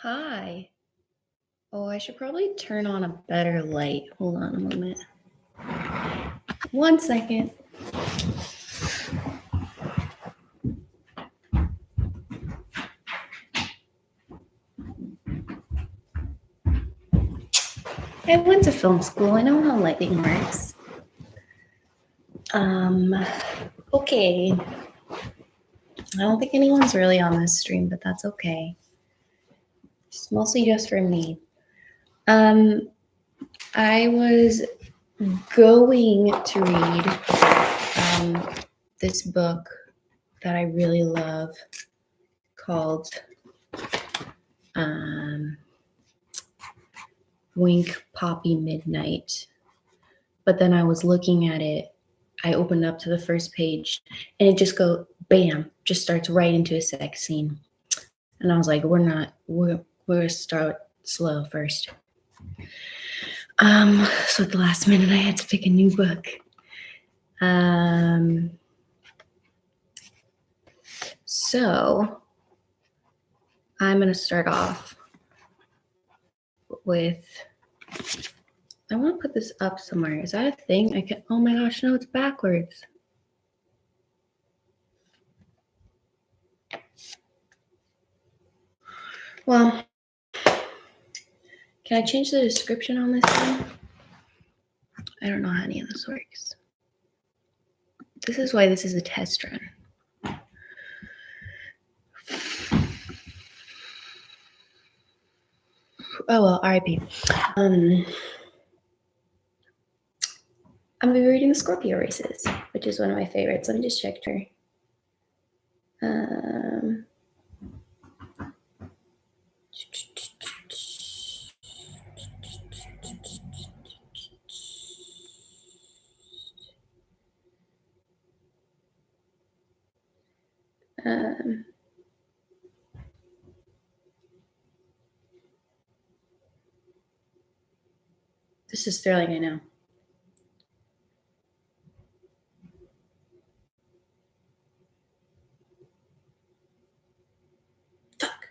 Hi. Oh, I should probably turn on a better light. Hold on a moment. 1 second. I went to film school. I know how lighting works. Okay. I don't think anyone's really on this stream, but that's okay. It's mostly just for me. I was going to read this book that I really love called Wink Poppy Midnight. But then I was looking at it. I opened up to the first page and it just bam, just starts right into a sex scene. And I was like, we're gonna start slow first. So at the last minute I had to pick a new book. So I'm gonna start off with, I want to put this up somewhere. Is that a thing? Oh my gosh, no, it's backwards. Well, can I change the description on this thing? I don't know how any of this works. This is why this is a test run. Oh well, RIP. I'm gonna be reading the Scorpio races, which is one of my favorites. Let me just check her. This is thrilling, I know. Fuck.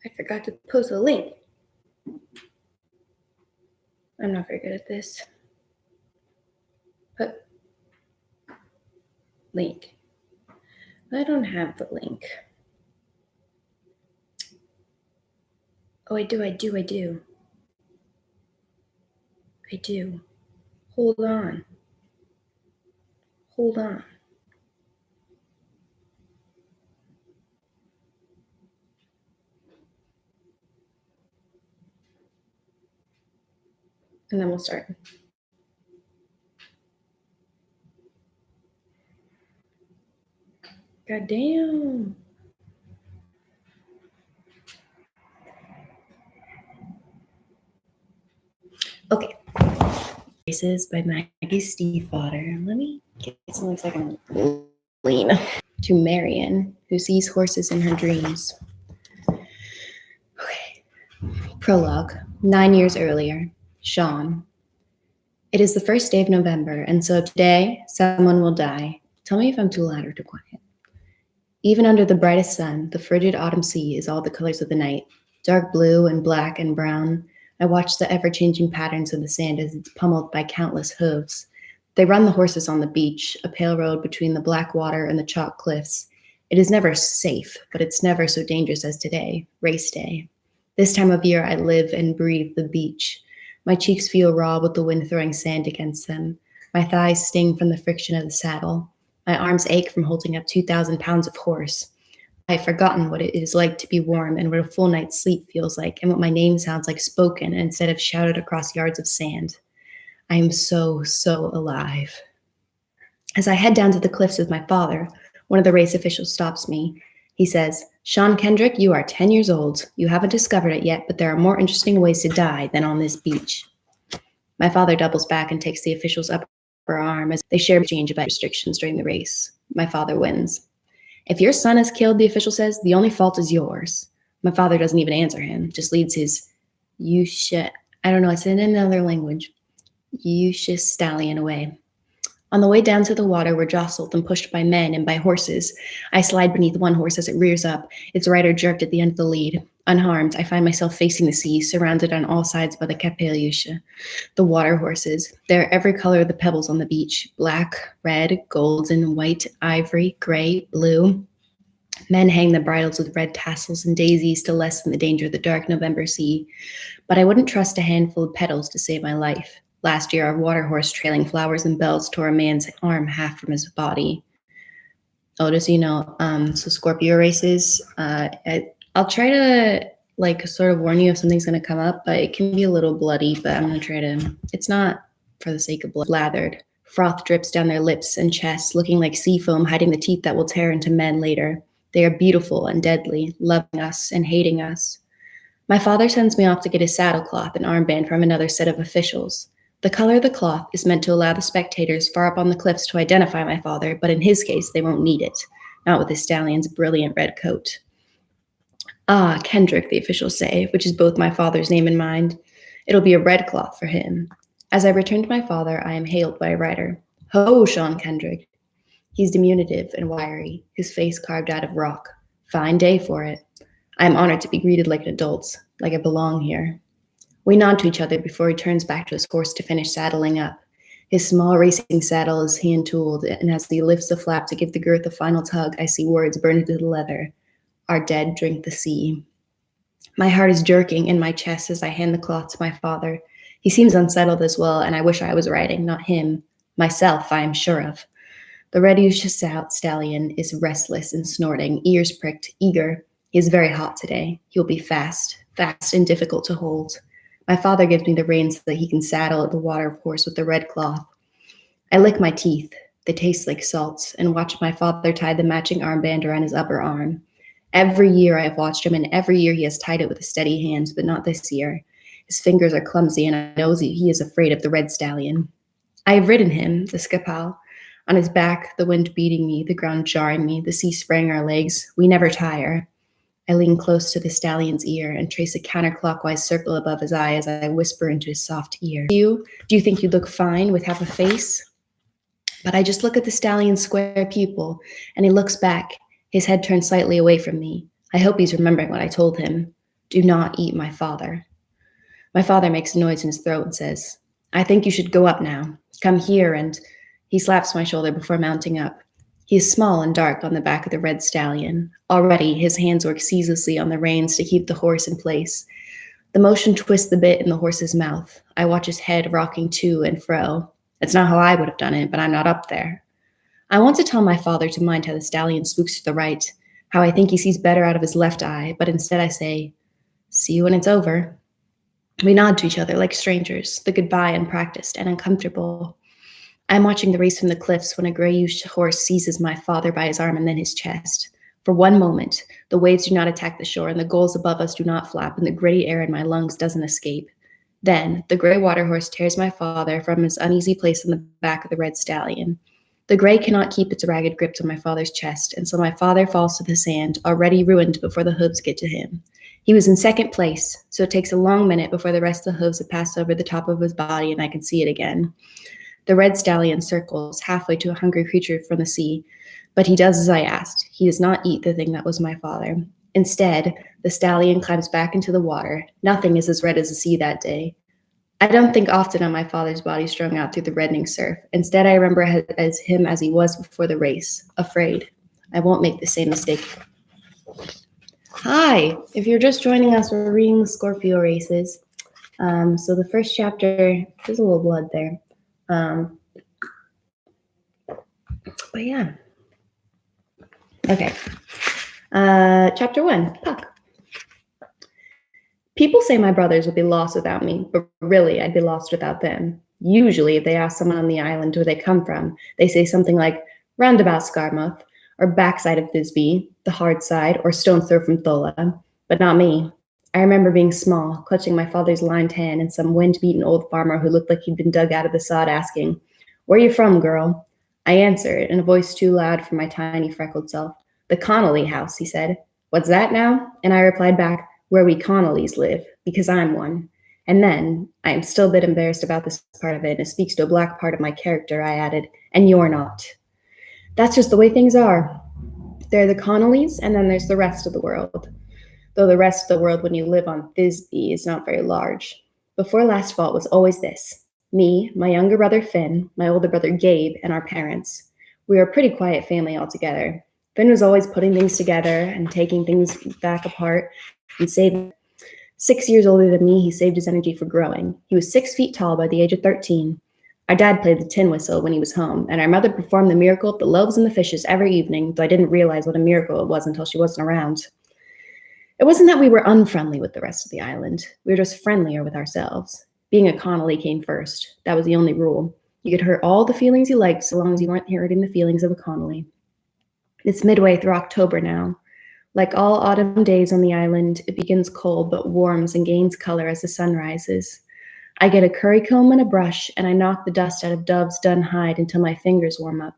I forgot to post a link. I'm not very good at this. But link. I don't have the link. Oh, I do. Hold on. And then we'll start. God damn. Okay. Races by Maggie Stiefvater. Let me get something so I can lean. To Marion, who sees horses in her dreams. Okay. Prologue. 9 years earlier. Sean. It is the first day of November, and so today someone will die. Tell me if I'm too loud or too quiet. Even under the brightest sun, the frigid autumn sea is all the colors of the night. Dark blue and black and brown. I watch the ever-changing patterns of the sand as it's pummeled by countless hooves. They run the horses on the beach, a pale road between the black water and the chalk cliffs. It is never safe, but it's never so dangerous as today, race day. This time of year, I live and breathe the beach. My cheeks feel raw with the wind throwing sand against them. My thighs sting from the friction of the saddle. My arms ache from holding up 2,000 pounds of horse. I've forgotten what it is like to be warm and what a full night's sleep feels like and what my name sounds like spoken instead of shouted across yards of sand. I am so alive. As I head down to the cliffs with my father, one of the race officials stops me. He says, "Sean Kendrick, you are 10 years old. You haven't discovered it yet, but there are more interesting ways to die than on this beach." My father doubles back and takes the official's upper arm as they share exchange about restrictions during the race. My father wins. "If your son is killed," the official says, "the only fault is yours." My father doesn't even answer him, just leads his I don't know, it's in another language. Stallion away. On the way down to the water, we're jostled and pushed by men and by horses. I slide beneath one horse as it rears up, its rider jerked at the end of the lead. Unharmed, I find myself facing the sea, surrounded on all sides by the Kapelyusha, the water horses. They are every color of the pebbles on the beach: black, red, golden, white, ivory, gray, blue. Men hang the bridles with red tassels and daisies to lessen the danger of the dark November sea. But I wouldn't trust a handful of petals to save my life. Last year, our water horse trailing flowers and bells tore a man's arm half from his body. Oh, just so you know, so Scorpio races, I'll try to sort of warn you if something's going to come up, but it can be a little bloody, but I'm going to try to, it's not for the sake of blood. Lathered. Froth drips down their lips and chests, looking like sea foam hiding the teeth that will tear into men later. They are beautiful and deadly, loving us and hating us. My father sends me off to get his saddlecloth and armband from another set of officials. The color of the cloth is meant to allow the spectators far up on the cliffs to identify my father, but in his case, they won't need it, not with the stallion's brilliant red coat. Ah, Kendrick, the officials say, which is both my father's name and mine. It'll be a red cloth for him. As I return to my father, I am hailed by a rider. Ho, Sean Kendrick. He's diminutive and wiry, his face carved out of rock. Fine day for it. I am honored to be greeted like an adult, like I belong here. We nod to each other before he turns back to his horse to finish saddling up. His small racing saddle is hand-tooled, and as he lifts the flap to give the girth a final tug, I see words burned into the leather. Our dead drink the sea. My heart is jerking in my chest as I hand the cloth to my father. He seems unsettled as well, and I wish I was riding, not him. Myself, I am sure of. The Redusha stallion is restless and snorting, ears pricked, eager. He is very hot today. He'll be fast and difficult to hold. My father gives me the reins so that he can saddle the water horse with the red cloth. I lick my teeth. They taste like salt, and watch my father tie the matching armband around his upper arm. Every year I have watched him, and every year he has tied it with a steady hand, but not this year. His fingers are clumsy, and I know he is afraid of the red stallion. I have ridden him, the Skapal. On his back, the wind beating me, the ground jarring me, the sea spraying our legs. We never tire. I lean close to the stallion's ear and trace a counterclockwise circle above his eye as I whisper into his soft ear. Do you think you look fine with half a face? But I just look at the stallion's square pupil, and he looks back, his head turned slightly away from me. I hope he's remembering what I told him. Do not eat my father. My father makes a noise in his throat and says, I think you should go up now. Come here, and he slaps my shoulder before mounting up. He is small and dark on the back of the red stallion. Already, his hands work ceaselessly on the reins to keep the horse in place. The motion twists the bit in the horse's mouth. I watch his head rocking to and fro. It's not how I would have done it, but I'm not up there. I want to tell my father to mind how the stallion spooks to the right, how I think he sees better out of his left eye, but instead I say, see you when it's over. We nod to each other like strangers, the goodbye unpracticed and uncomfortable. I'm watching the race from the cliffs when a grayish horse seizes my father by his arm and then his chest. For one moment, the waves do not attack the shore and the gulls above us do not flap and the gritty air in my lungs doesn't escape. Then, the gray water horse tears my father from his uneasy place on the back of the red stallion. The gray cannot keep its ragged grip on my father's chest, and so my father falls to the sand, already ruined before the hooves get to him. He was in second place, so it takes a long minute before the rest of the hooves have passed over the top of his body and I can see it again. The red stallion circles halfway to a hungry creature from the sea, but he does as I asked. He does not eat the thing that was my father. Instead, the stallion climbs back into the water. Nothing is as red as the sea that day. I don't think often on my father's body strung out through the reddening surf. Instead, I remember him as he was before the race, afraid. I won't make the same mistake. Hi, if you're just joining us, we're reading the Scorpio races. So the first chapter, there's a little blood there. But yeah. Okay. Chapter 1, Puck. People say my brothers would be lost without me, but really I'd be lost without them. Usually, if they ask someone on the island where they come from, they say something like roundabout Skarmouth, or backside of Thisbe, the hard side, or stone's throw from Thola, but not me. I remember being small, clutching my father's lined hand and some wind-beaten old farmer who looked like he'd been dug out of the sod asking, "Where you from, girl?" I answered, in a voice too loud for my tiny freckled self. "The Connolly house," he said. "What's that now?" And I replied back, "Where we Connollys live, because I'm one." And then, I am still a bit embarrassed about this part of it, and it speaks to a black part of my character, I added, "And you're not." That's just the way things are. There are the Connollys, and then there's the rest of the world. though the rest of the world when you live on Thisbe is not very large. Before last fall, it was always this: me, my younger brother Finn, my older brother Gabe, and our parents. We were a pretty quiet family altogether. Finn was always putting things together and taking things back apart and saving. 6 years older than me, he saved his energy for growing. He was 6 feet tall by the age of 13. Our dad played the tin whistle when he was home, and our mother performed the miracle of the loaves and the fishes every evening, though I didn't realize what a miracle it was until she wasn't around. It wasn't that we were unfriendly with the rest of the island. We were just friendlier with ourselves. Being a Connolly came first. That was the only rule. You could hurt all the feelings you liked so long as you weren't hurting the feelings of a Connolly. It's midway through October now. Like all autumn days on the island, it begins cold but warms and gains color as the sun rises. I get a curry comb and a brush, and I knock the dust out of Dove's dun hide until my fingers warm up.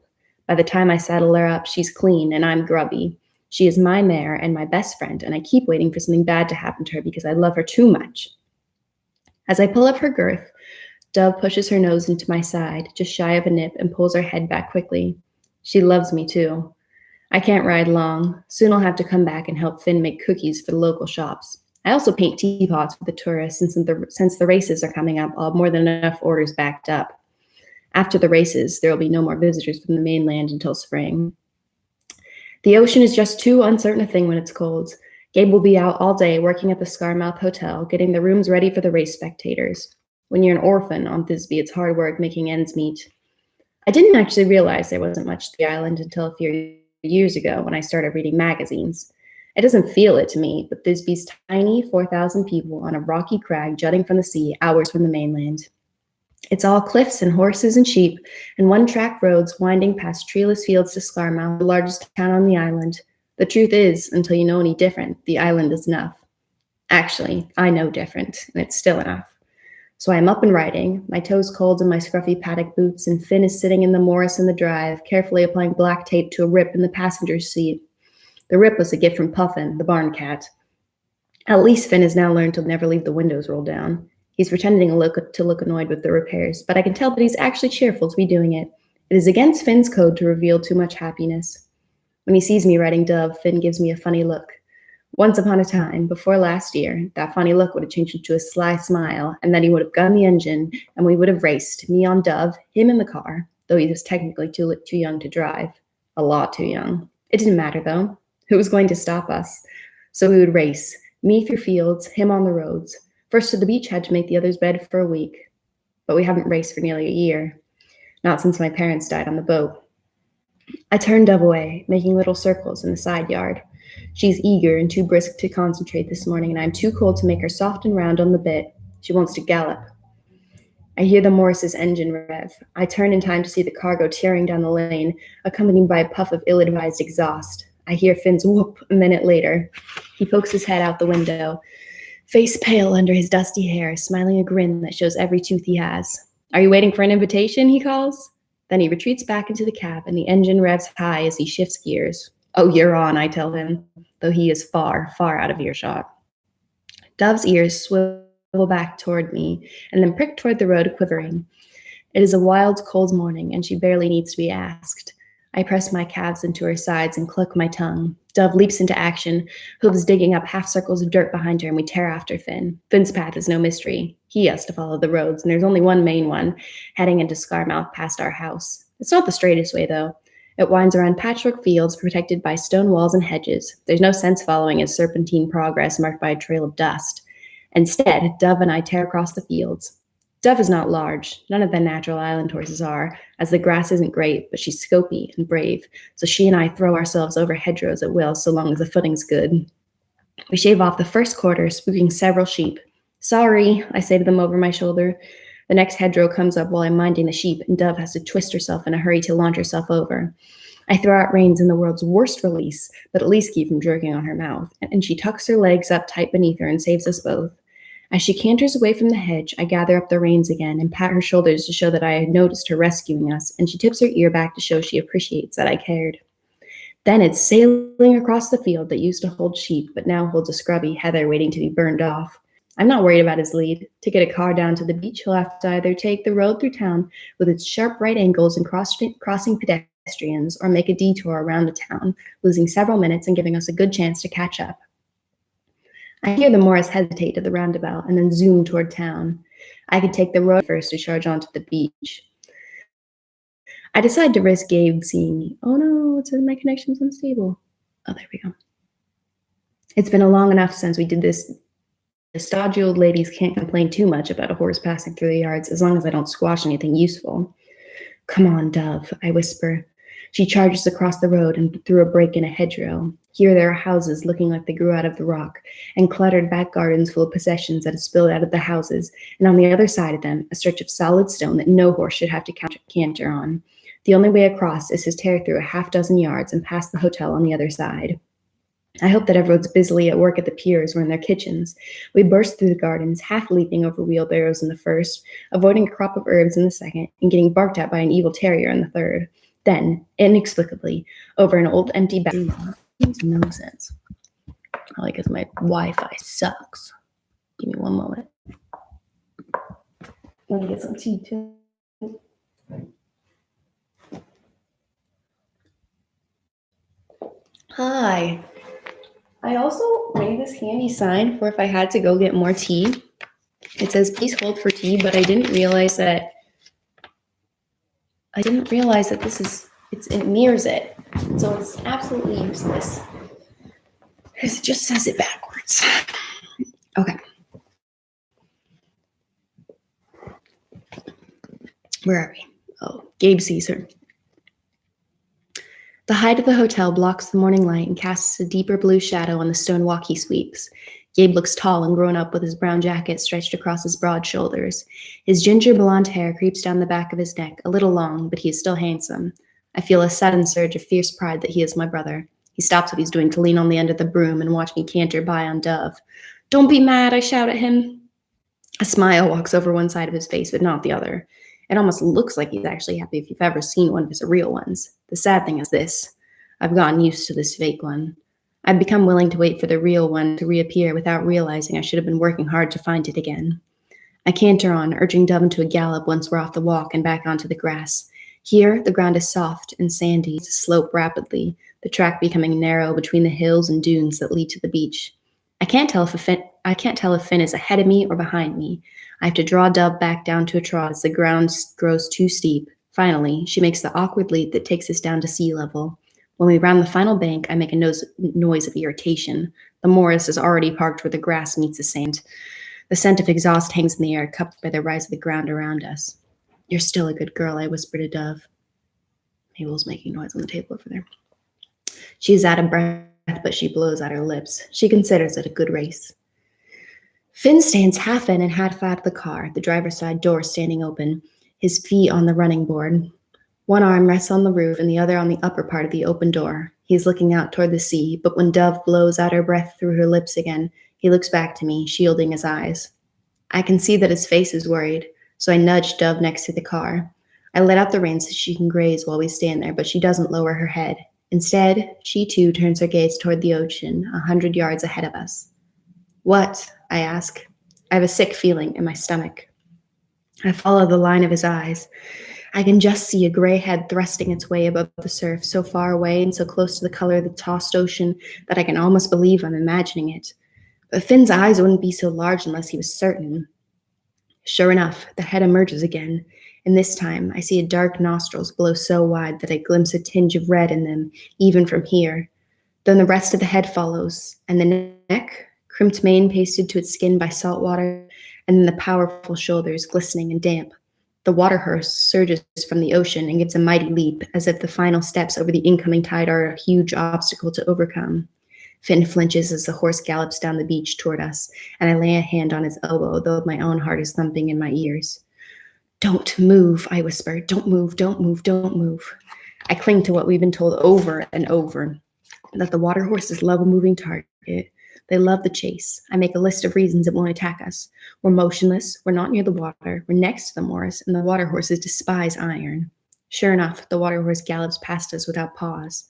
By the time I saddle her up, she's clean and I'm grubby. She is my mare and my best friend, and I keep waiting for something bad to happen to her because I love her too much. As I pull up her girth, Dove pushes her nose into my side, just shy of a nip, and pulls her head back quickly. She loves me too. I can't ride long. Soon I'll have to come back and help Finn make cookies for the local shops. I also paint teapots for the tourists, and since the races are coming up, I'll have more than enough orders backed up. After the races, there will be no more visitors from the mainland until spring. The ocean is just too uncertain a thing when it's cold. Gabe will be out all day working at the Scarmouth Hotel, getting the rooms ready for the race spectators. When you're an orphan on Thisbe, it's hard work making ends meet. I didn't actually realize there wasn't much to the island until a few years ago when I started reading magazines. It doesn't feel it to me, but Thisbe's tiny 4,000 people on a rocky crag jutting from the sea hours from the mainland. It's all cliffs and horses and sheep, and one-track roads winding past treeless fields to Scarmouth, the largest town on the island. The truth is, until you know any different, the island is enough. Actually, I know different, and it's still enough. So I'm up and riding, my toes cold in my scruffy paddock boots, and Finn is sitting in the Morris in the drive, carefully applying black tape to a rip in the passenger's seat. The rip was a gift from Puffin, the barn cat. At least Finn has now learned to never leave the windows rolled down. He's pretending to look annoyed with the repairs, but I can tell that he's actually cheerful to be doing it. It is against Finn's code to reveal too much happiness. When he sees me riding Dove, Finn gives me a funny look. Once upon a time, before last year, that funny look would have changed into a sly smile, and then he would have gunned the engine, and we would have raced, me on Dove, him in the car, though he was technically too young to drive. A lot too young. It didn't matter, though. Who was going to stop us? So we would race, me through fields, him on the roads. First to the beach, had to make the other's bed for a week. But we haven't raced for nearly a year. Not since my parents died on the boat. I turned Dove away, making little circles in the side yard. She's eager and too brisk to concentrate this morning, and I'm too cold to make her soft and round on the bit. She wants to gallop. I hear the Morris's engine rev. I turn in time to see the car go tearing down the lane, accompanied by a puff of ill-advised exhaust. I hear Finn's whoop a minute later. He pokes his head out the window, face pale under his dusty hair, smiling a grin that shows every tooth he has. "Are you waiting for an invitation?" he calls. Then he retreats back into the cab, and the engine revs high as he shifts gears. "Oh, you're on," I tell him, though he is far, far out of earshot. Dove's ears swivel back toward me, and then prick toward the road, quivering. It is a wild, cold morning, and she barely needs to be asked. I press my calves into her sides and cluck my tongue. Dove leaps into action, hooves digging up half circles of dirt behind her, and we tear after Finn. Finn's path is no mystery. He has to follow the roads, and there's only one main one, heading into Scarmouth past our house. It's not the straightest way, though. It winds around patchwork fields protected by stone walls and hedges. There's no sense following its serpentine progress marked by a trail of dust. Instead, Dove and I tear across the fields. Dove is not large. None of the natural island horses are, as the grass isn't great, but she's scopy and brave, so she and I throw ourselves over hedgerows at will so long as the footing's good. We shave off the first quarter, spooking several sheep. "Sorry," I say to them over my shoulder. The next hedgerow comes up while I'm minding the sheep, and Dove has to twist herself in a hurry to launch herself over. I throw out reins in the world's worst release, but at least keep from jerking on her mouth, and she tucks her legs up tight beneath her and saves us both. As she canters away from the hedge, I gather up the reins again and pat her shoulders to show that I had noticed her rescuing us, and she tips her ear back to show she appreciates that I cared. Then it's sailing across the field that used to hold sheep, but now holds a scrubby heather waiting to be burned off. I'm not worried about his lead. To get a car down to the beach, he'll have to either take the road through town with its sharp right angles and crossing pedestrians, or make a detour around the town, losing several minutes and giving us a good chance to catch up. I hear the Morris hesitate at the roundabout and then zoom toward town. I could take the road first to charge onto the beach. I decide to risk Gabe seeing me. Oh no, it says my connection's unstable. Oh, there we go. It's been long enough since we did this. The stodgy old ladies can't complain too much about a horse passing through the yards as long as I don't squash anything useful. Come on, Dove, I whisper. She charges across the road and through a break in a hedgerow. Here there are houses looking like they grew out of the rock, and cluttered back gardens full of possessions that have spilled out of the houses, and on the other side of them, a stretch of solid stone that no horse should have to canter on. The only way across is to tear through a half-dozen yards and past the hotel on the other side. I hope that everyone's busily at work at the piers or in their kitchens. We burst through the gardens, half leaping over wheelbarrows in the first, avoiding a crop of herbs in the second, and getting barked at by an evil terrier in the third. Then, inexplicably, over an old empty bag. Makes no sense. Probably because my Wi-Fi sucks. Give me one moment. Let me get some tea too. Hi. I also made this handy sign for if I had to go get more tea. It says, please hold for tea, but I didn't realize that it mirrors it. So it's absolutely useless. Because it just says it backwards. Okay. Where are we? Oh, Gabe sees her. The height of the hotel blocks the morning light and casts a deeper blue shadow on the stone walk he sweeps. Gabe looks tall and grown up with his brown jacket stretched across his broad shoulders. His ginger blonde hair creeps down the back of his neck, a little long, but he is still handsome. I feel a sudden surge of fierce pride that he is my brother. He stops what he's doing to lean on the end of the broom and watch me canter by on Dove. Don't be mad, I shout at him. A smile walks over one side of his face, but not the other. It almost looks like he's actually happy if you've ever seen one of his real ones. The sad thing is this. I've gotten used to this fake one. I've become willing to wait for the real one to reappear without realizing I should have been working hard to find it again. I canter on, urging Dove into a gallop once we're off the walk and back onto the grass. Here, the ground is soft and sandy to slope rapidly, the track becoming narrow between the hills and dunes that lead to the beach. I can't tell if Finn is ahead of me or behind me. I have to draw Dove back down to a trot as the ground grows too steep. Finally, she makes the awkward leap that takes us down to sea level. When we round the final bank, I make a noise of irritation. The Morris is already parked where the grass meets the sand. The scent of exhaust hangs in the air, cupped by the rise of the ground around us. You're still a good girl, I whisper to Dove. Mabel's making noise on the table over there. She is out of breath, but she blows out her lips. She considers it a good race. Finn stands half in and half out of the car, the driver's side door standing open, his feet on the running board. One arm rests on the roof and the other on the upper part of the open door. He is looking out toward the sea, but when Dove blows out her breath through her lips again, he looks back to me, shielding his eyes. I can see that his face is worried, so I nudge Dove next to the car. I let out the reins so she can graze while we stand there, but she doesn't lower her head. Instead, she too turns her gaze toward the ocean, 100 yards ahead of us. What? I ask. I have a sick feeling in my stomach. I follow the line of his eyes. I can just see a gray head thrusting its way above the surf, so far away and so close to the color of the tossed ocean that I can almost believe I'm imagining it. But Finn's eyes wouldn't be so large unless he was certain. Sure enough, the head emerges again, and this time I see a dark nostrils blow so wide that I glimpse a tinge of red in them, even from here. Then the rest of the head follows, and the neck, crimped mane pasted to its skin by salt water, and then the powerful shoulders glistening and damp. The water horse surges from the ocean and gives a mighty leap, as if the final steps over the incoming tide are a huge obstacle to overcome. Finn flinches as the horse gallops down the beach toward us, and I lay a hand on his elbow, though my own heart is thumping in my ears. Don't move, I whisper. Don't move, don't move, don't move. I cling to what we've been told over and over, that the water horses love a moving target. They love the chase. I make a list of reasons it won't attack us. We're motionless, we're not near the water, we're next to the Morris, and the water horses despise iron. Sure enough, the water horse gallops past us without pause.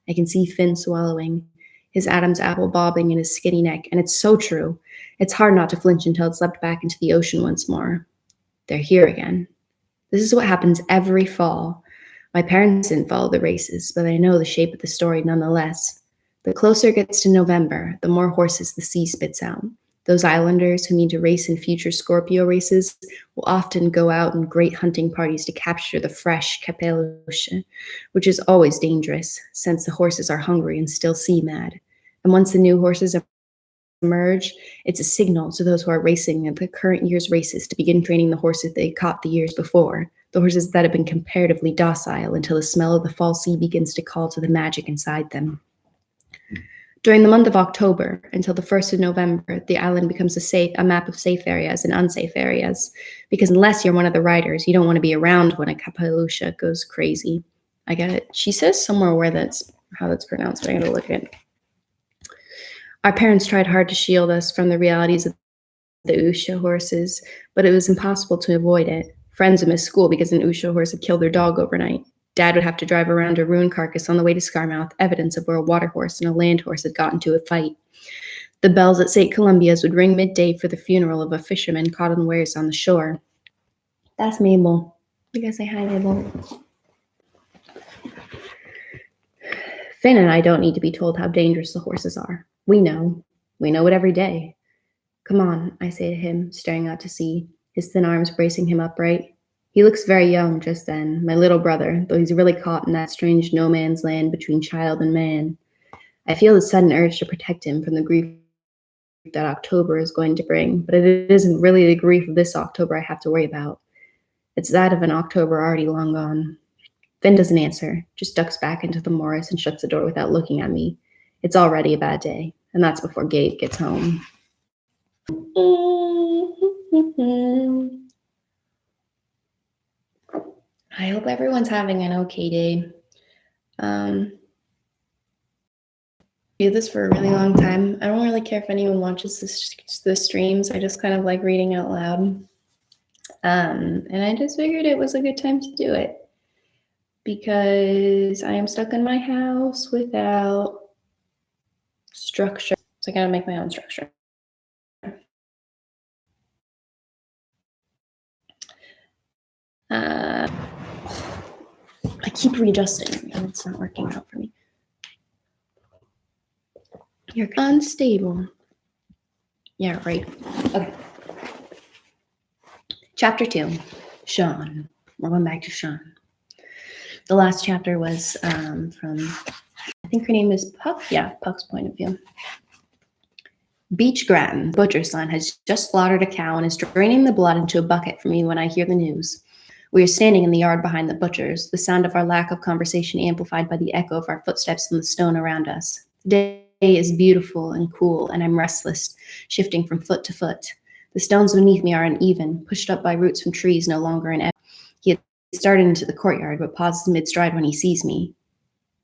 I can see Finn swallowing, his Adam's apple bobbing in his skinny neck, and it's so true. It's hard not to flinch until it's leapt back into the ocean once more. They're here again. This is what happens every fall. My parents didn't follow the races, but I know the shape of the story nonetheless. The closer it gets to November, the more horses the sea spits out. Those islanders who mean to race in future Scorpio races will often go out in great hunting parties to capture the fresh capeluche, which is always dangerous since the horses are hungry and still sea mad. And once the new horses emerge, it's a signal to those who are racing at the current year's races to begin training the horses they caught the years before, the horses that have been comparatively docile until the smell of the fall sea begins to call to the magic inside them. During the month of October until the 1st of November, the island becomes a map of safe areas and unsafe areas, because unless you're one of the riders, you don't want to be around when a capeluche goes crazy. I get it. She says somewhere how that's pronounced, but I'm going to look at it. Our parents tried hard to shield us from the realities of the Usha horses, but it was impossible to avoid it. Friends would miss school because an Usha horse had killed their dog overnight. Dad would have to drive around a ruined carcass on the way to Scarmouth, evidence of where a water horse and a land horse had gotten into a fight. The bells at St. Columbia's would ring midday for the funeral of a fisherman caught unawares on the shore. That's Mabel. You guys say hi, Mabel. Finn and I don't need to be told how dangerous the horses are. We know. We know it every day. Come on, I say to him, staring out to sea, his thin arms bracing him upright. He looks very young just then, my little brother, though he's really caught in that strange no man's land between child and man. I feel a sudden urge to protect him from the grief that October is going to bring, but it isn't really the grief of this October I have to worry about. It's that of an October already long gone. Finn doesn't answer, just ducks back into the morass and shuts the door without looking at me. It's already a bad day, and that's before Gabe gets home. I hope everyone's having an okay day. Do this for a really long time. I don't really care if anyone watches the streams. I just kind of like reading out loud. And I just figured it was a good time to do it because I am stuck in my house without structure. So I gotta make my own structure. I keep readjusting and it's not working out for me. You're unstable. Yeah, right. Okay. Chapter 2, Sean. We're going back to Sean. The last chapter was from, I think her name is Puck. Yeah, Puck's point of view. Beach Grattan, butcher's son, has just slaughtered a cow and is draining the blood into a bucket for me when I hear the news. We are standing in the yard behind the butcher's, the sound of our lack of conversation amplified by the echo of our footsteps on the stone around us. The day is beautiful and cool, and I'm restless, shifting from foot to foot. The stones beneath me are uneven, pushed up by roots from trees no longer in ebb. He had started into the courtyard, but pauses mid-stride when he sees me.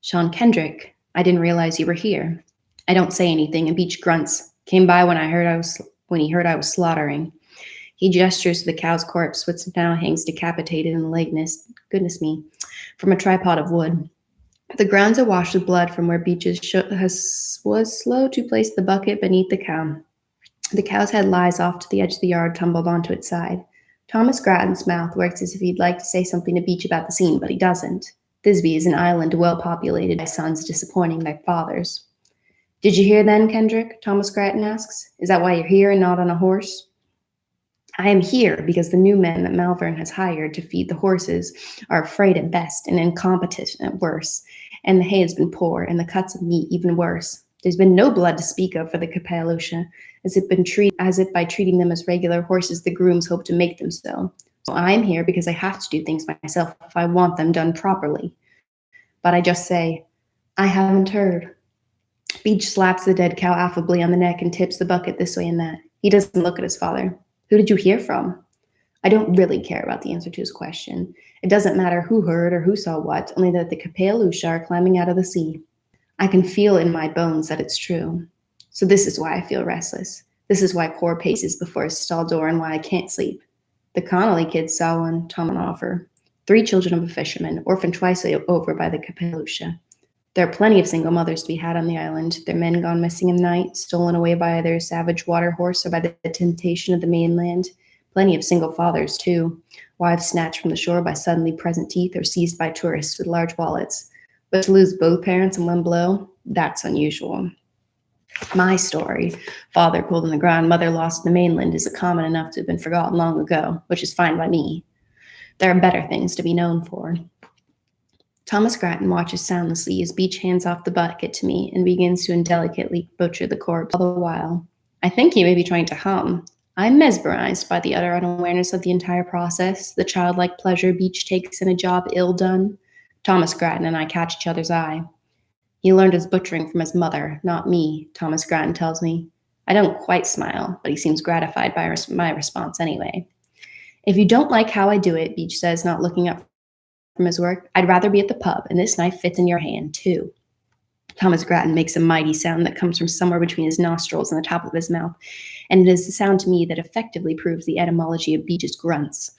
Sean Kendrick, I didn't realize you were here. I don't say anything, and Beach grunts. Came by when he heard I was slaughtering. He gestures to the cow's corpse, which now hangs decapitated in the goodness me, from a tripod of wood. The grounds are washed with blood from where Beach was slow to place the bucket beneath the cow. The cow's head lies off to the edge of the yard, tumbled onto its side. Thomas Grattan's mouth works as if he'd like to say something to Beach about the scene, but he doesn't. Thisbe is an island well populated by sons disappointing their fathers. Did you hear then, Kendrick? Thomas Grattan asks. Is that why you're here and not on a horse? I am here because the new men that Malvern has hired to feed the horses are afraid at best and incompetent at worst, and the hay has been poor and the cuts of meat even worse. There's been no blood to speak of for the capeluche, as if by treating them as regular horses the grooms hope to make them so. So I'm here because I have to do things myself if I want them done properly. But I just say, I haven't heard. Beach slaps the dead cow affably on the neck and tips the bucket this way and that. He doesn't look at his father. Who did you hear from? I don't really care about the answer to his question. It doesn't matter who heard or who saw what, only that the capeluche are climbing out of the sea. I can feel in my bones that it's true. So this is why I feel restless. This is why Cor paces before his stall door and why I can't sleep. The Connolly kids saw one, Tom and offer. 3 children of a fisherman, orphaned twice over by the capeluche. There are plenty of single mothers to be had on the island, their men gone missing in the night, stolen away by their savage water horse or by the temptation of the mainland. Plenty of single fathers, too, wives snatched from the shore by suddenly present teeth or seized by tourists with large wallets. But to lose both parents in one blow, that's unusual. My story, father pulled in the ground, mother lost in the mainland, is common enough to have been forgotten long ago, which is fine by me. There are better things to be known for. Thomas Grattan watches soundlessly as Beach hands off the bucket to me and begins to indelicately butcher the corpse all the while. I think he may be trying to hum. I'm mesmerized by the utter unawareness of the entire process, the childlike pleasure Beach takes in a job ill done. Thomas Grattan and I catch each other's eye. He learned his butchering from his mother, not me, Thomas Grattan tells me. I don't quite smile, but he seems gratified by my response anyway. If you don't like how I do it, Beach says, not looking up from his work, I'd rather be at the pub, and this knife fits in your hand, too. Thomas Grattan makes a mighty sound that comes from somewhere between his nostrils and the top of his mouth, and it is a sound to me that effectively proves the etymology of Beach's grunts.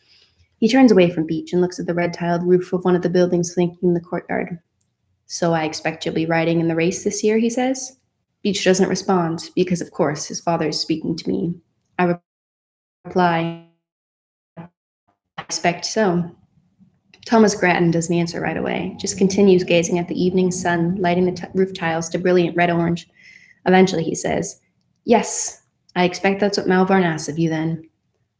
He turns away from Beach and looks at the red-tiled roof of one of the buildings flanking the courtyard. So I expect you'll be riding in the race this year, he says. Beach doesn't respond, because of course his father is speaking to me. I reply, I expect so. Thomas Grattan doesn't answer right away, just continues gazing at the evening sun, lighting the roof tiles to brilliant red-orange. Eventually he says, yes, I expect that's what Malvern asks of you then.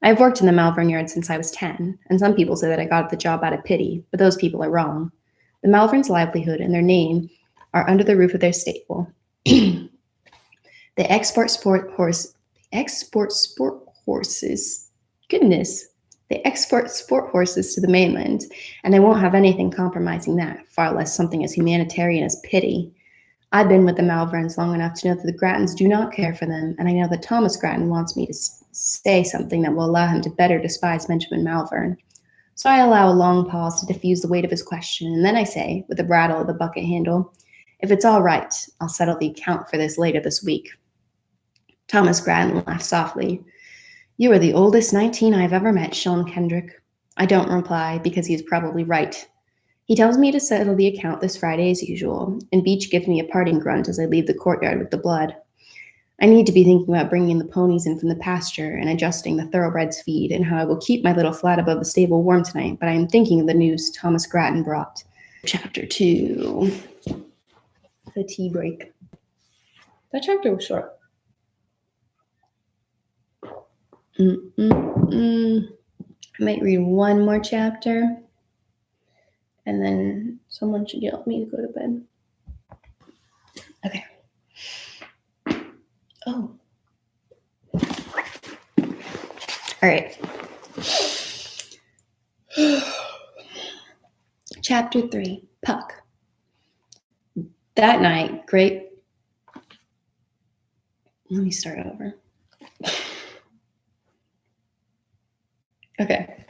I've worked in the Malvern yard since I was 10, and some people say that I got the job out of pity, but those people are wrong. The Malverns' livelihood and their name are under the roof of their stable. They export sport horses. Goodness. They export sport horses to the mainland, and they won't have anything compromising that, far less something as humanitarian as pity. I've been with the Malverns long enough to know that the Grattans do not care for them, and I know that Thomas Grattan wants me to say something that will allow him to better despise Benjamin Malvern. So I allow a long pause to diffuse the weight of his question, and then I say, with a rattle of the bucket handle, if it's all right, I'll settle the account for this later this week. Thomas Grattan laughs softly. You are the oldest 19 I've ever met, Sean Kendrick. I don't reply, because he is probably right. He tells me to settle the account this Friday as usual, and Beach gives me a parting grunt as I leave the courtyard with the blood. I need to be thinking about bringing the ponies in from the pasture and adjusting the thoroughbreds' feed and how I will keep my little flat above the stable warm tonight, but I am thinking of the news Thomas Grattan brought. Chapter 2. The tea break. That chapter was short. I might read one more chapter, and then someone should yell at me to go to bed. Okay. Oh. All right. Chapter 3, Puck. That night, Let me start over. Okay.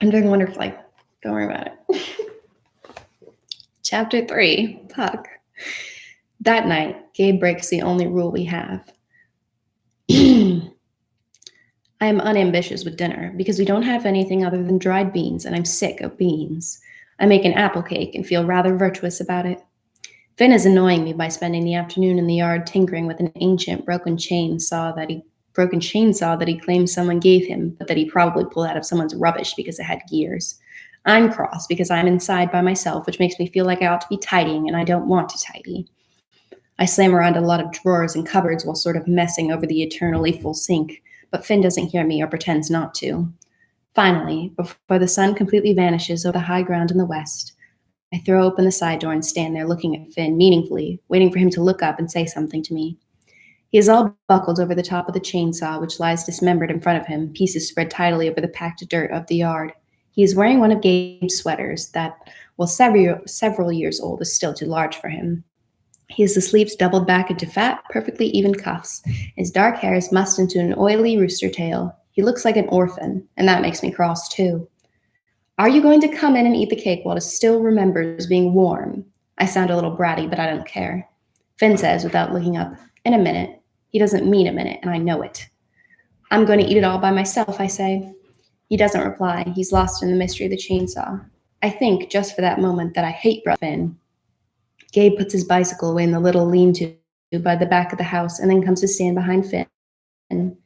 I'm doing wonderfully. Don't worry about it. Chapter 3, Puck. That night, Gabe breaks the only rule we have. I am unambitious with dinner because we don't have anything other than dried beans, and I'm sick of beans. I make an apple cake and feel rather virtuous about it. Finn is annoying me by spending the afternoon in the yard tinkering with an ancient broken chainsaw that he claims someone gave him, but that he probably pulled out of someone's rubbish because it had gears. I'm cross because I'm inside by myself, which makes me feel like I ought to be tidying, and I don't want to tidy. I slam around a lot of drawers and cupboards while sort of messing over the eternally full sink, but Finn doesn't hear me or pretends not to. Finally, before the sun completely vanishes over the high ground in the west, I throw open the side door and stand there looking at Finn meaningfully, waiting for him to look up and say something to me. He is all buckled over the top of the chainsaw, which lies dismembered in front of him, pieces spread tidily over the packed dirt of the yard. He is wearing one of Gabe's sweaters that, while several years old, is still too large for him. He has the sleeves doubled back into fat, perfectly even cuffs. His dark hair is mussed into an oily rooster tail. He looks like an orphan, and that makes me cross too. Are you going to come in and eat the cake while it still remembers being warm? I sound a little bratty, but I don't care. Finn says without looking up, in a minute. He doesn't mean a minute, and I know it. I'm going to eat it all by myself, I say. He doesn't reply. He's lost in the mystery of the chainsaw. I think, just for that moment, that I hate Brother Finn. Gabe puts his bicycle away in the little lean-to by the back of the house and then comes to stand behind Finn.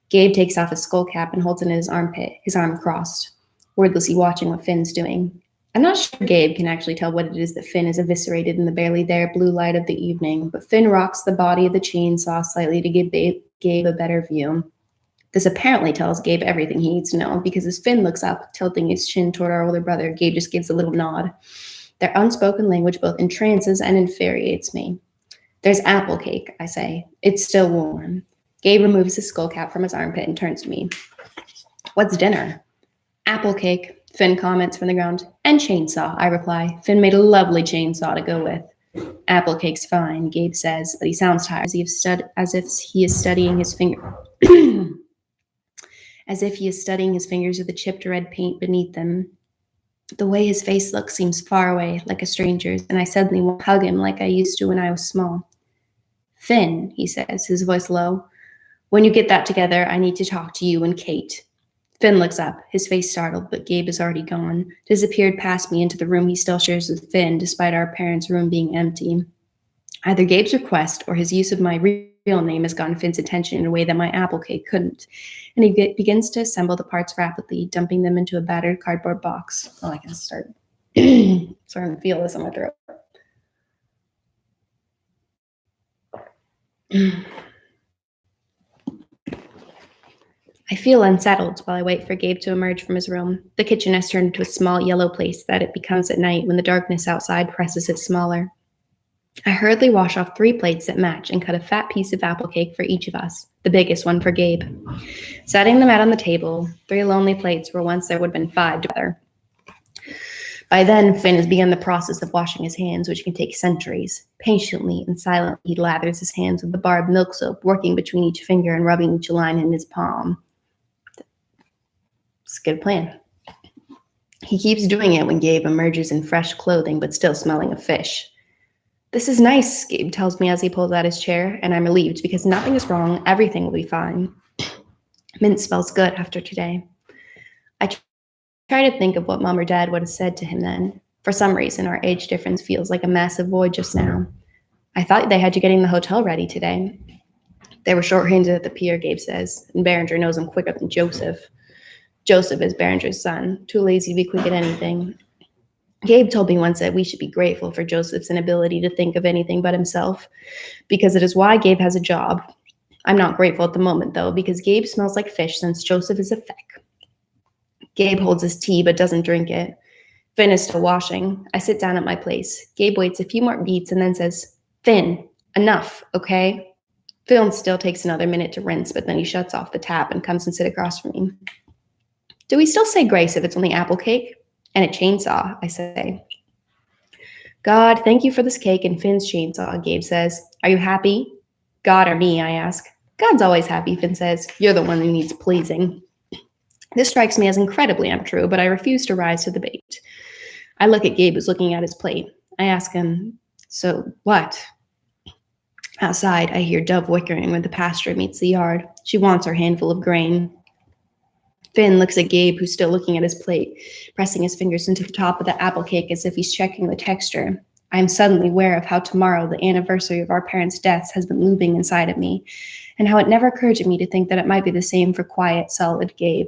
Gabe takes off his skull cap and holds it in his armpit, his arm crossed, wordlessly watching what Finn's doing. I'm not sure Gabe can actually tell what it is that Finn is eviscerated in the barely there blue light of the evening, but Finn rocks the body of the chainsaw slightly to give Gabe a better view. This apparently tells Gabe everything he needs to know, because as Finn looks up, tilting his chin toward our older brother, Gabe just gives a little nod. Their unspoken language both entrances and infuriates me. There's apple cake, I say. It's still warm. Gabe removes his skull cap from his armpit and turns to me. What's dinner? Apple cake, Finn comments from the ground. And chainsaw, I reply. Finn made a lovely chainsaw to go with. Apple cake's fine, Gabe says, but he sounds tired, as if he is studying his finger. As if he is studying his fingers with the chipped red paint beneath them. The way his face looks seems far away, like a stranger's, and I suddenly want to hug him like I used to when I was small. Finn, he says, his voice low. When you get that together, I need to talk to you and Kate. Finn looks up, his face startled, but Gabe is already gone, disappeared past me into the room he still shares with Finn, despite our parents' room being empty. Either Gabe's request or his use of my real name has gotten Finn's attention in a way that my apple cake couldn't, and he begins to assemble the parts rapidly, dumping them into a battered cardboard box. Oh, I can start starting to feel this on my throat. I feel unsettled while I wait for Gabe to emerge from his room. The kitchen has turned into a small yellow place that it becomes at night when the darkness outside presses it smaller. I hurriedly wash off 3 plates that match and cut a fat piece of apple cake for each of us, the biggest one for Gabe. Setting them out on the table, 3 lonely plates where once there would have been 5 together. By then, Finn has begun the process of washing his hands, which can take centuries. Patiently and silently, he lathers his hands with the bar of milk soap, working between each finger and rubbing each line in his palm. It's a good plan. He keeps doing it when Gabe emerges in fresh clothing, but still smelling of fish. This is nice, Gabe tells me as he pulls out his chair, and I'm relieved because nothing is wrong. Everything will be fine. Mint smells good after today. I try to think of what Mom or Dad would have said to him then. For some reason, our age difference feels like a massive void just now. I thought they had you getting the hotel ready today. They were shorthanded at the pier, Gabe says, and Berenger knows I'm quicker than Joseph. Joseph is Berenger's son, too lazy to be quick at anything. Gabe told me once that we should be grateful for Joseph's inability to think of anything but himself, because it is why Gabe has a job. I'm not grateful at the moment, though, because Gabe smells like fish since Joseph is a feck. Gabe holds his tea but doesn't drink it. Finn is still washing. I sit down at my place. Gabe waits a few more beats and then says, Finn, enough, okay? Finn still takes another minute to rinse, but then he shuts off the tap and comes and sits across from me. Do we still say grace if it's only apple cake? And a chainsaw, I say. God, thank you for this cake and Finn's chainsaw, Gabe says. Are you happy? God or me, I ask. God's always happy, Finn says. You're the one who needs pleasing. This strikes me as incredibly untrue, but I refuse to rise to the bait. I look at Gabe, who's looking at his plate. I ask him, so what? Outside, I hear Dove whickering when the pasture meets the yard. She wants her handful of grain. Finn looks at Gabe, who's still looking at his plate, pressing his fingers into the top of the apple cake as if he's checking the texture. I am suddenly aware of how tomorrow, the anniversary of our parents' deaths, has been looming inside of me, and how it never occurred to me to think that it might be the same for quiet, solid Gabe.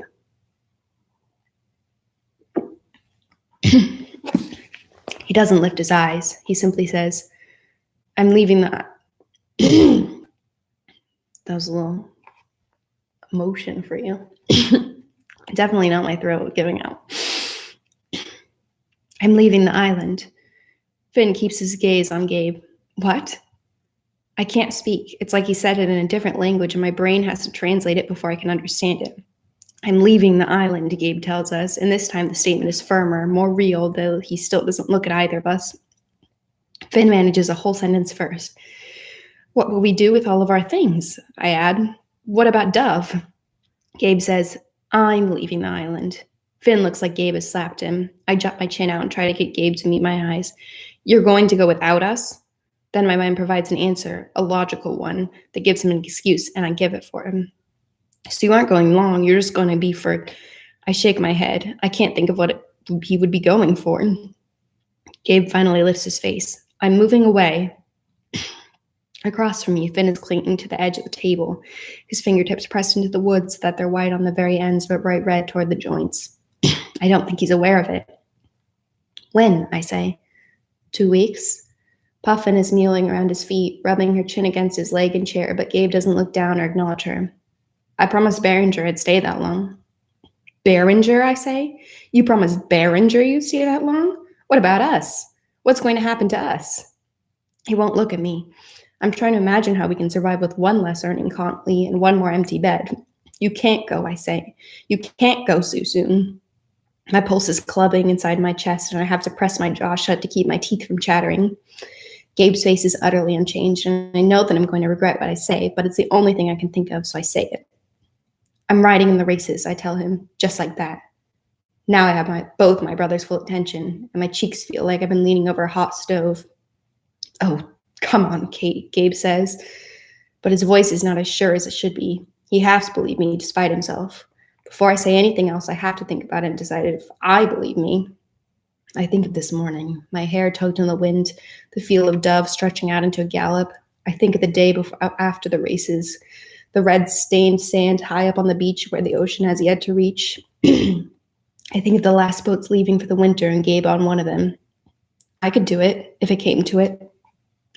He doesn't lift his eyes. He simply says, I'm leaving the... That was a little emotion for you. Definitely not my throat giving out. I'm leaving the island. Finn keeps his gaze on Gabe. What? I can't speak. It's like he said it in a different language and my brain has to translate it before I can understand it. I'm leaving the island, Gabe tells us, and this time the statement is firmer, more real, though he still doesn't look at either of us. Finn manages a whole sentence first. What will we do with all of our things? I add. What about Dove? Gabe says, I'm leaving the island. Finn looks like Gabe has slapped him. I jut my chin out and try to get Gabe to meet my eyes. You're going to go without us? Then my mind provides an answer, a logical one, that gives him an excuse, and I give it for him. So you aren't going long, you're just going to be for... I shake my head. I can't think of what he would be going for. Gabe finally lifts his face. I'm moving away. Across from me, Finn is clinging to the edge of the table, his fingertips pressed into the wood so that they're white on the very ends but bright red toward the joints. I don't think he's aware of it. When, I say. 2 weeks? Puffin is kneeling around his feet, rubbing her chin against his leg and chair, but Gabe doesn't look down or acknowledge her. I promised Berenger I'd stay that long. Berenger, I say? You promised Berenger you'd stay that long? What about us? What's going to happen to us? He won't look at me. I'm trying to imagine how we can survive with one less earning Contley and one more empty bed. You can't go, I say. You can't go so soon. My pulse is clubbing inside my chest, and I have to press my jaw shut to keep my teeth from chattering. Gabe's face is utterly unchanged, and I know that I'm going to regret what I say, but it's the only thing I can think of, so I say it. I'm riding in the races, I tell him, just like that. Now I have both my brother's full attention, and my cheeks feel like I've been leaning over a hot stove. Oh, come on, Kate, Gabe says, but his voice is not as sure as it should be. He has to believe me despite himself. Before I say anything else, I have to think about it and decide if I believe me. I think of this morning, my hair tugged in the wind, the feel of Dove stretching out into a gallop. I think of the day after the races, the red-stained sand high up on the beach where the ocean has yet to reach. I think of the last boats leaving for the winter and Gabe on one of them. I could do it, if it came to it.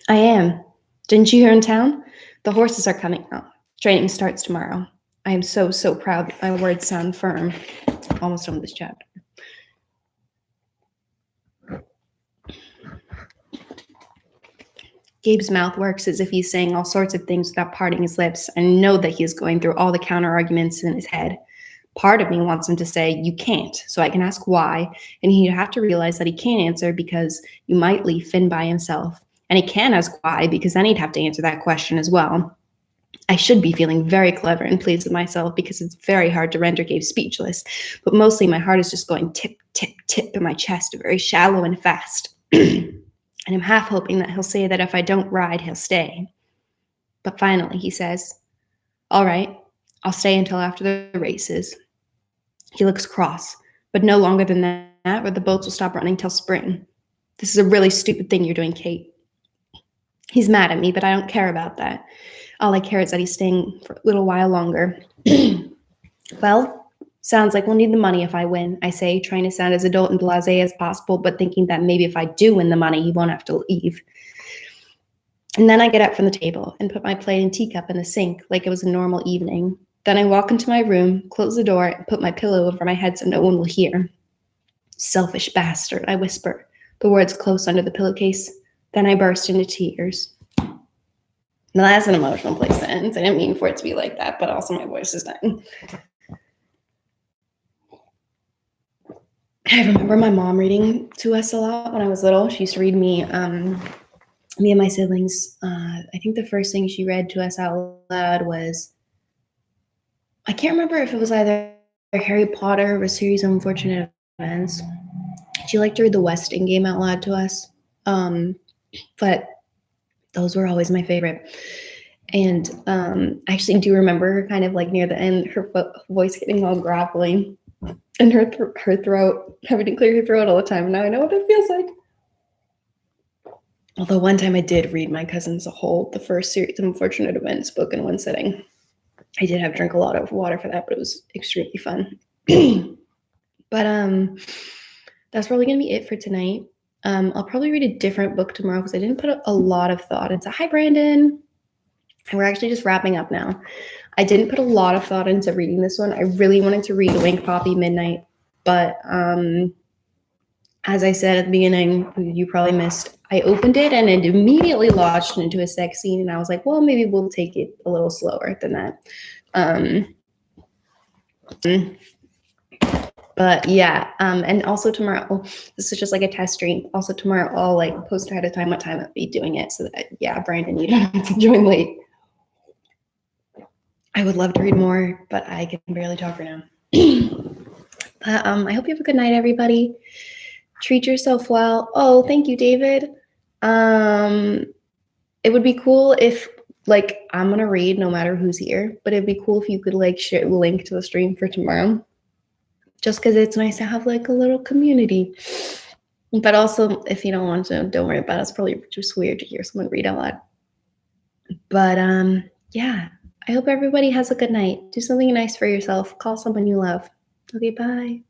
I am. Didn't you hear in town? The horses are coming out. Training starts tomorrow. I am so proud that my words sound firm. Almost done with this chapter. Gabe's mouth works as if he's saying all sorts of things without parting his lips. I know that he is going through all the counter-arguments in his head. Part of me wants him to say, you can't, so I can ask why, and he'd have to realize that he can't answer because you might leave Finn by himself. And he can ask why, because then he'd have to answer that question as well. I should be feeling very clever and pleased with myself because it's very hard to render Gabe speechless, but mostly my heart is just going tip, tip, tip in my chest, very shallow and fast. And I'm half hoping that he'll say that if I don't ride, he'll stay. But finally, he says, all right, I'll stay until after the races. He looks cross, but no longer than that, or the boats will stop running till spring. This is a really stupid thing you're doing, Kate. He's mad at me, but I don't care about that. All I care is that he's staying for a little while longer. Well, sounds like we'll need the money if I win, I say, trying to sound as adult and blasé as possible, but thinking that maybe if I do win the money, he won't have to leave. And then I get up from the table and put my plate and teacup in the sink like it was a normal evening. Then I walk into my room, close the door, and put my pillow over my head so no one will hear. Selfish bastard, I whisper, the words close under the pillowcase. Then I burst into tears. Now that's an emotional place to end. I didn't mean for it to be like that, but also my voice is dying. I remember my mom reading to us a lot when I was little. She used to read me and my siblings. I think the first thing she read to us out loud was, I can't remember if it was either Harry Potter or a series of unfortunate events. She liked to read the West Endgame out loud to us. But those were always my favorite. And I actually do remember her kind of like near the end, her voice getting all gravelly and her throat, having to clear her throat all the time. Now I know what it feels like. Although one time I did read my cousins the first series of unfortunate events book in one sitting. I did have to drink a lot of water for that, but it was extremely fun. But that's probably going to be it for tonight. I'll probably read a different book tomorrow because I didn't put a lot of thought into. Hi, Brandon. And we're actually just wrapping up now. I didn't put a lot of thought into reading this one. I really wanted to read Wink Poppy Midnight, but as I said at the beginning, you probably missed, I opened it and it immediately launched into a sex scene, and I was like, well, maybe we'll take it a little slower than that. But yeah, and also tomorrow, this is just like a test stream. Also tomorrow, I'll like post ahead of time what time I'll be doing it, so that, yeah, Brandon, you don't have to join late. I would love to read more, but I can barely talk right now. But I hope you have a good night, everybody. Treat yourself well. Oh, thank you, David. It would be cool if, like, I'm gonna read no matter who's here, but it'd be cool if you could like share the link to the stream for tomorrow. Just because it's nice to have like a little community. But also, if you don't want to, don't worry about it. It's probably just weird to hear someone read out loud. But yeah, I hope everybody has a good night. Do something nice for yourself. Call someone you love. Okay, bye.